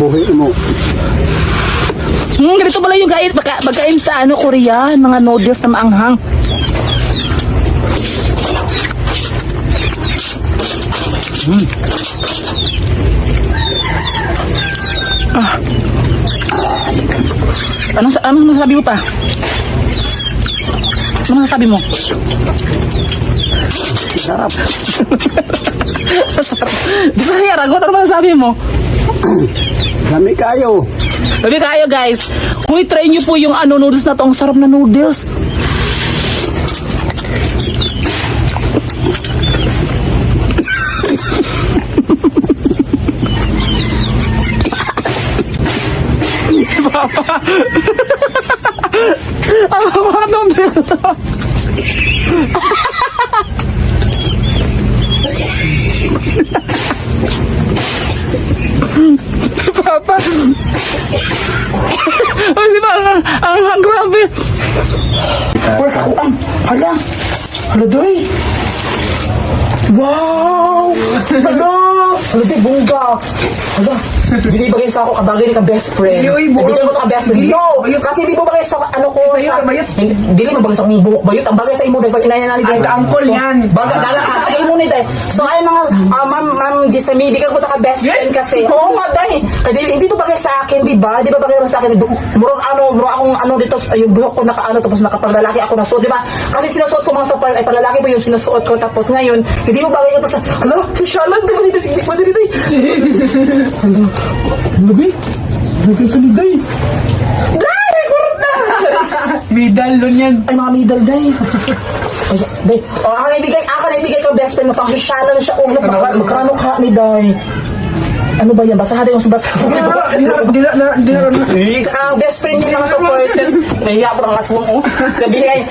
buhi mo. Ganito pala yung pagkain sa Korean, mga noodles na maanghang. Anong masasabi mo pa? Ano masasabi mo? Sarap. Bisaya, ragot. Ano masasabi mo? Dami kayo. Sabi kayo guys, kung i-try nyo po yung noodles na to, ang sarap na noodles. Papa. Ang mga noodles to. Papa. Oh, di ba? Ang grabe. Pork ako ang. Hala. Hala, doy. Wow. Hala. Hala, doy, bongga. Hala. Dili bagay sa ako kabagay ni ka best friend. Dili ko ka best friend. No. Kasi di mo bagay sa ano ko. Dili mo bagay sa akong buhok bayot. Ang bagay sa imo dahil pag inayan na ni Dave. Ang uncle yan. Bagay dala ka sa imo ni Dave. So ayun mga ma'am Gisami, di ka ko ka best friend kasi. Oo nga dahil. Hindi to bagay sa akin, di ba? Di ba bagay sa akin? Murong akong dito yung buhok ko nakaano tapos nakapaglalaki ako na suot, di ba? Kasi sinusuot ko mga sapal ay palalaki po yung sinusuot ko tapos ngayon hindi mo bagay ito sa hala, si Shalan di ba si pa dito. Labi? Labi sa liday. Day! Kurta! Midal nun yan. Ay, mga midal, day. Ay, day. O, ako naibigay ko best friend na pang Shalan na siya. Oh, magkarano ka ni day. Ano ba yan? Basahan yung basa. Ang best friend niyo mga supporters. Nahiya ko ng aswang mo. Sabihin kayo,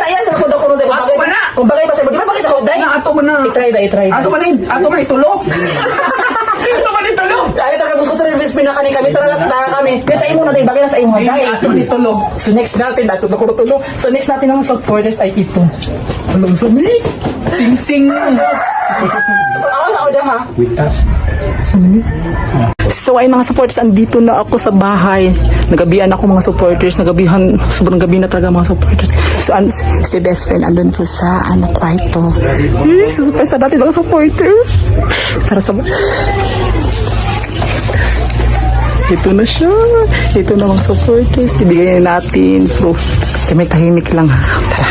ayan, sa kundo. Ato ba na? Kung bagay ba sa'yo, di ba bagay sa kuday? Ato ba na? I-try. Ato ba na itulog? Ato ba na itulog? Ay, ito gusto sa best friend na kami. Tara kami. Kaya sa imo na tayo, bagay na sa imo. Ato na itulog. So next natin, So next natin ang supporters ay ito. Anong sumi? Sing-sing. Ako sa oda ha? Mitas. So ay mga supporters, andito na ako sa bahay. Nagabihan ako mga supporters, sobrang gabi na talaga mga supporters. So si best friend andun po sa kwarto. Surprise na natin mga supporters. Tara sa ito na siya. Ito na mga supporters. Ibigay na natin proof. May tahimik lang ha. Tara.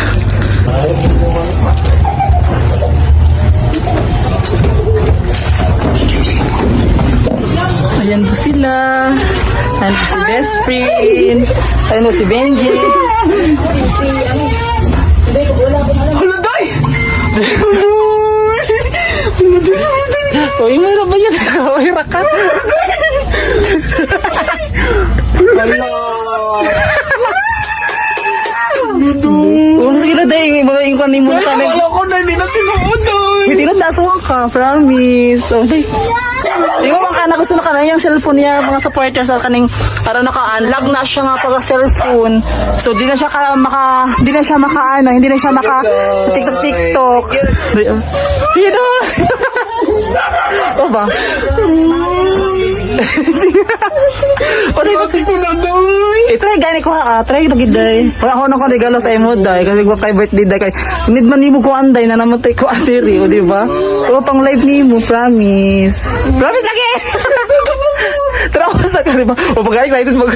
Ayan po sila. Ayan po si best friend. Ayan po si Benji. Huluday! Uy, mayroon ba yan? Mayroon ka? Day, mga ingkanin mo na kami. Wala ko na, hindi na tinuod. May tinatasuhan ka, promise. Okay. Di ba mga anak gusto na ka na yung cellphone niya, mga supporters sa kaning para naka-unlock na siya nga pag cellphone. So hindi na siya maka TikTok. Sino? O ba? O di ba si try gani ko ha, try lagi day. Wala ko nang regalo sa imo day kasi ko kay birthday day kay need man nimo ko anday na namatay ko atiri, o di ba? O pang live nimo, promise. Promise lagi. Tara ko sa kaliba. O pag excited mag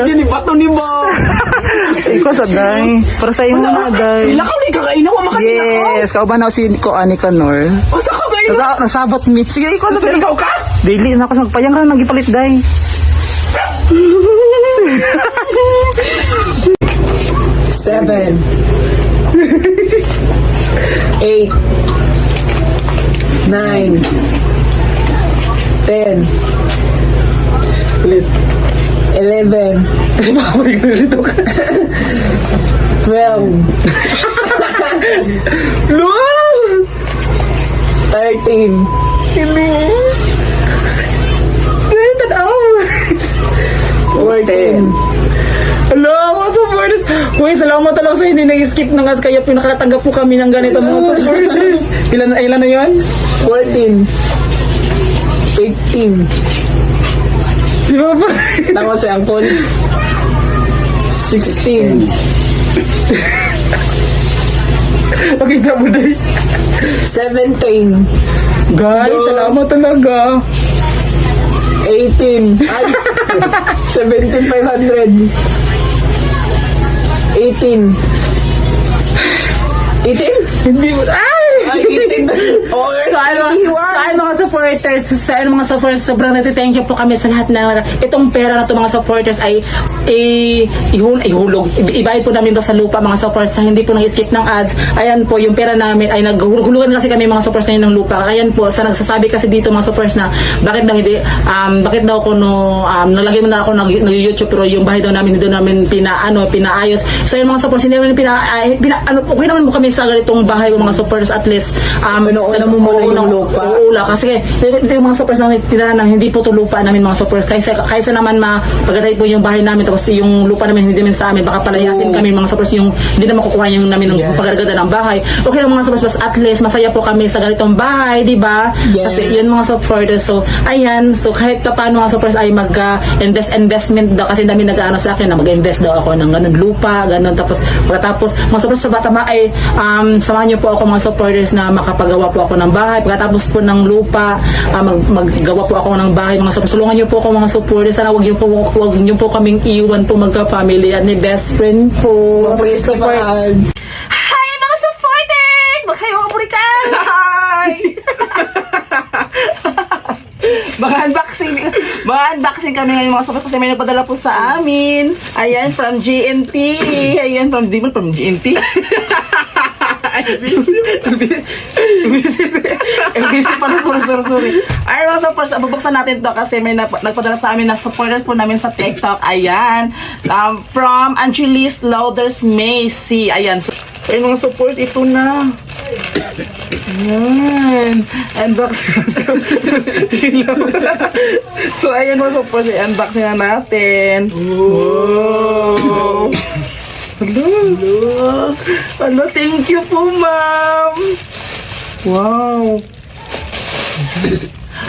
Hindi bato ni ba? ikaw sa day. Para sa imo na day. Ilakaw ni kakainaw ang makatinakaw. Yes, kau ba na si ko ani Kanor? O sa kakainaw? Nasabot meet. Sige, ikaw sa Ikaw ka? daily na ako sa magpayang ra nagipalit day. 7 8 9 10 11 12 13 14 Hello, mga supporters! Uy, salamat talaga sa hindi nag-skip ng ads kaya pinakatanggap po kami ng ganito mga supporters. Ilan na yan? 14 15 15. Di ba ba? Tama si Angkol. 16. Pakita mo day. 17. Guys, salamat talaga. 18. Ay, 17,500. 18. 18? Hindi mo, Ay, 18. Oh, Sa mga supporters, mga supporters, sobrang thank you po kami sa lahat na itong pera na to mga supporters ay ihulog. Ibayad po namin to sa lupa mga supporters sa hindi po nag-skip ng ads. Ayan po, yung pera namin ay naghulugan kasi kami mga supporters na yun ng lupa. Ayan po, sa nagsasabi kasi dito mga supporters na bakit daw hindi, bakit daw ko nalagay mo na ako nag-YouTube pero yung bahay daw namin, doon namin pinaayos. So yung mga supporters, hindi namin okay naman mo kami sa ganitong bahay mga supporters at least Una mo muna yung lupa. Uula kasi yung mga supporters na tirahan namin, hindi po to lupa namin mga supporters. Kaysa naman pagkatay po yung bahay namin tapos yung lupa namin hindi namin sa amin, baka palayasin kami mga supporters yung hindi na makukuha yung namin ng pagkaragada ng bahay. Okay lang mga supporters, at least masaya po kami sa ganitong bahay, di ba? Yes. Kasi yun mga supporters. So ayan, so kahit pa paano mga supporters ay investment daw kasi dami nag-aano sa akin na mag-invest daw ako ng ganun lupa, ganun tapos pagkatapos mga supporters sa Batama ay samahan niyo po ako mga supporters na makapagawa po ako ng bahay. Pagkatapos po ng lupa, maggawa po ako ng bahay. Mga supporters, tulungan niyo po ako mga supporters. Sana wag niyo po kaming iwan po magka-family at ni best friend po. Support. Hi mga supporters! Magkayo ka burikan! Hi! Mga-unboxing kami ngayon mga supporters kasi may nagpadala po sa amin. Ayan, from GNT. Ayan, from GNT. MBC pala, sorry. Ay, mga supporters, bubuksan natin to kasi may nagpadala sa amin na supporters po namin sa TikTok. Ayan, from Angelis Louders Macy. Ayan, so, ayun mga supporters, ito na. Ayan, unboxing. So, ayan mga supporters, unboxing na natin. Wow! Hello, thank you po, ma'am. Wow.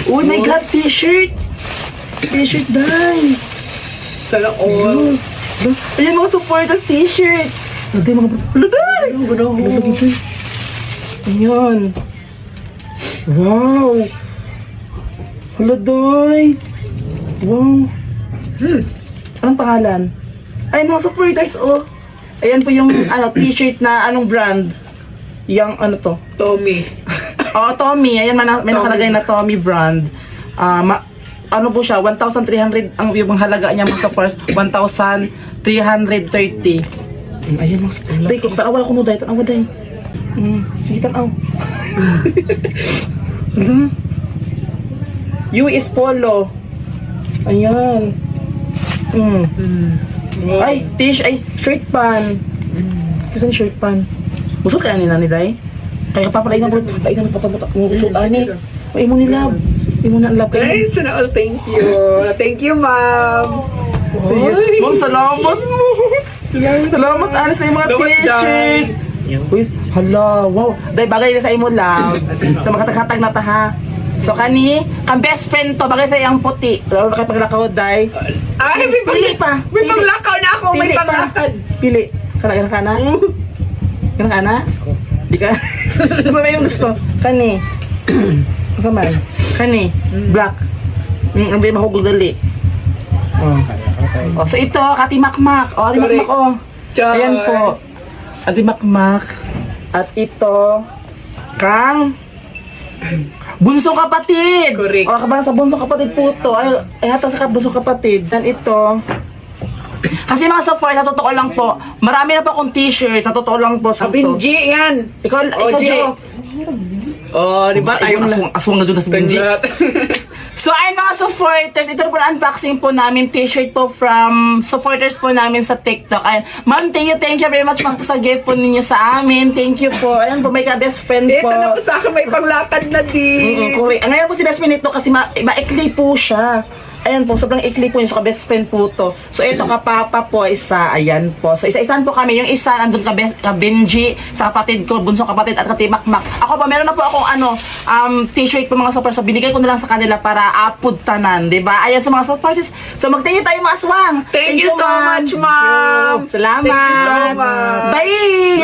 Oh my God, t-shirt. T-shirt, dahil. Sana all. Ayan mga supporters, t-shirt. Hindi mga... Hello, dahil. Ayan. Wow. Hello, dahil. Wow. Anong pangalan? Ayan mga supporters, oh. Ayan po yung t-shirt na anong brand? Yang ano to? Tommy. Oh, Tommy. Ayan, may nakalagay na Tommy brand. Ano po siya? 1,300 ang yung halaga niya mga supporters. 1,330. Ayan mga supporters. Day, tanawa ako no, day. Tanawa, day. Sige, tanaw. US Polo. Ayan. Ay, shirt pan. Kasi shirt pan. Busot kaya ni Nani Day? Kaya papalay na po. Ay, na papabutak mo. Busot, ani. Ay mo ni love. Ay mo na love kayo. Ay, sana all, thank you. Thank you, ma'am. Ma'am, salamat mo. Salamat, ani sa mga t-shirt. Uy, hala, wow. Day, bagay na sa imo love. Sa makatag-hatag na ta, ha. So, kang best friend to, bagay sa iyang puti. Lalo na kayo paglakaw, Day. Ay, Pili pa. May panglakaw na ako. May Pili pa. panglakad. Pili. Kana ka na? Kana ka na? Di ka? Kasama yung gusto. Kani. Kasama. Kani. Black. Ang di mahugol dali. Oh, so ito, Kati Makmak. Oh, Kati Makmak, oh. Char. Ayan po. Kati Makmak. At ito, kang bunsong kapatid. Correct. O, kabang sa bunsong kapatid po to. Ay hata sa bunsong kapatid. Dan ito. Kasi mga supporters, sa totoo lang po, marami na po akong t-shirt. Sa totoo lang po. Sa Benji, yan. Ikaw, G. Joe. Oh, di ba? Ayun, aswang na dyan na si Benji. So, ayun mga supporters, ito po na unboxing po namin, t-shirt po from supporters po namin sa TikTok. Ayun, ma'am, thank you very much ma'am po sa gift po ninyo sa amin. Thank you po. Ayun po, may ka-best friend Dito po. na po sa akin, may panglakad na din. Correct. Ngayon po si best friend nito kasi maikli po siya. Ayan po, sobrang ikli po yun. So, best friend po to. So, ito kapapa po, isa. Ayan po. So, isa-isahan po kami. Yung isa, nandun ka Benji, sa kapatid ko, bunsong kapatid, at katimakmak. Ako po, meron na po akong t-shirt po mga super. So, binigay ko na lang sa kanila para apod tanan. Diba? Ayan sa mga supporters. So, mag-thank you tayo, mga aswang. Thank you so ma'am. much, ma'am. Salamat. Thank you so much. Bye!